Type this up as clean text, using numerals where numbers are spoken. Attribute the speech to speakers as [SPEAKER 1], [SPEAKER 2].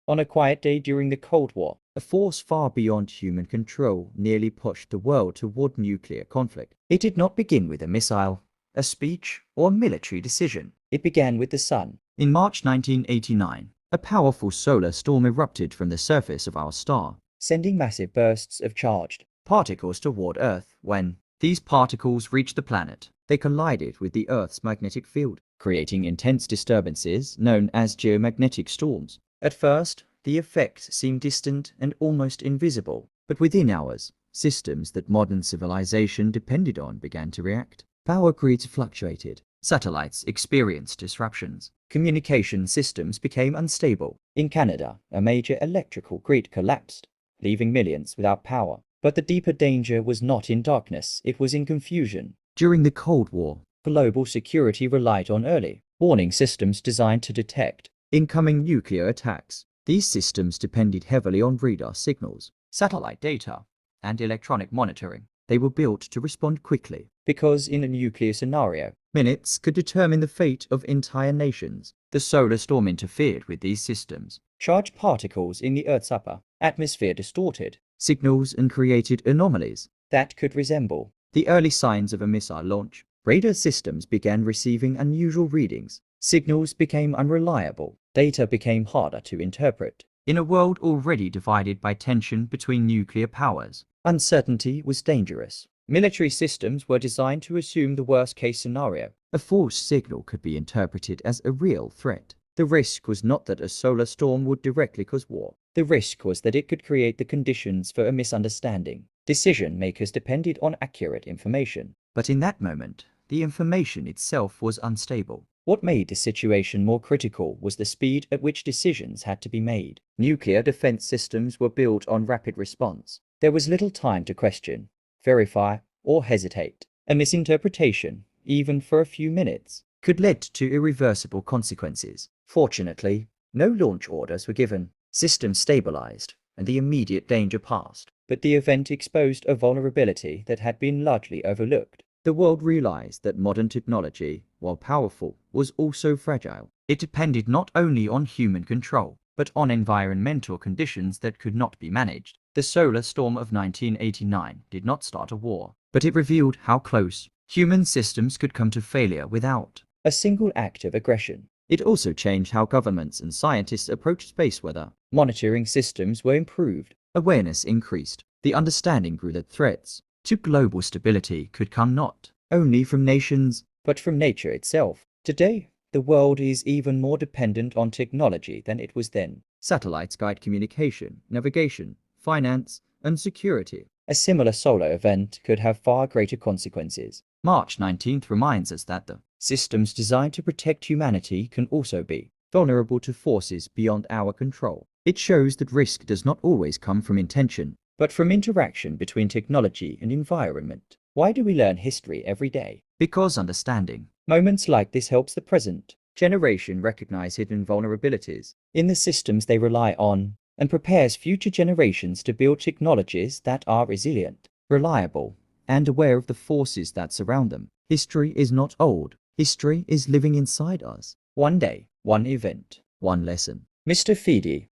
[SPEAKER 1] On a quiet day during the Cold War, a force far beyond human control nearly pushed the world toward nuclear conflict. It did not begin with a missile, a speech, or a military decision. It began with the sun. In March 1989, a powerful solar storm erupted from the surface of our star, sending massive bursts of charged particles toward Earth. When these particles reached the planet, they collided with the Earth's magnetic field, creating intense disturbances known as geomagnetic storms. At first, the effects seemed distant and almost invisible, but within hours, systems that modern civilization depended on began to react. Power grids fluctuated. Satellites experienced disruptions. Communication systems became unstable. In Canada, a major electrical grid collapsed, leaving millions without power. But the deeper danger was not in darkness, it was in confusion. During the Cold War, global security relied on early warning systems designed to detect incoming nuclear attacks. These systems depended heavily on radar signals, satellite data, and electronic monitoring. They were built to respond quickly, because in a nuclear scenario, minutes could determine the fate of entire nations. The solar storm interfered with these systems. Charged particles in the Earth's upper atmosphere distorted signals and created anomalies that could resemble the early signs of a missile launch. Radar systems began receiving unusual readings. Signals became unreliable. Data became harder to interpret. In a world already divided by tension between nuclear powers, uncertainty was dangerous. Military systems were designed to assume the worst-case scenario. A false signal could be interpreted as a real threat. The risk was not that a solar storm would directly cause war. The risk was that it could create the conditions for a misunderstanding. Decision-makers depended on accurate information. But in that moment, the information itself was unstable. What made the situation more critical was the speed at which decisions had to be made. Nuclear defense systems were built on rapid response. There was little time to question, verify, or hesitate. A misinterpretation, even for a few minutes, could lead to irreversible consequences. Fortunately, no launch orders were given. Systems stabilized, and the immediate danger passed. But the event exposed a vulnerability that had been largely overlooked. The world realized that modern technology, while powerful, was also fragile. It depended not only on human control, but on environmental conditions that could not be managed. The solar storm of 1989 did not start a war, but it revealed how close human systems could come to failure without a single act of aggression. It also changed how governments and scientists approached space weather. Monitoring systems were improved. Awareness increased. The understanding grew that threats to global stability could come not only from nations, but from nature itself. Today, the world is even more dependent on technology than it was then. Satellites guide communication, navigation, finance, and security. A similar solar event could have far greater consequences. March 19th reminds us that the systems designed to protect humanity can also be vulnerable to forces beyond our control. It shows that risk does not always come from intention, but from interaction between technology and environment. Why do we learn history every day? Because understanding moments like this helps the present generation recognize hidden vulnerabilities in the systems they rely on, and prepares future generations to build technologies that are resilient, reliable, and aware of the forces that surround them. History is not old. History is living inside us. One day, one event, one lesson. Mr. Feedy,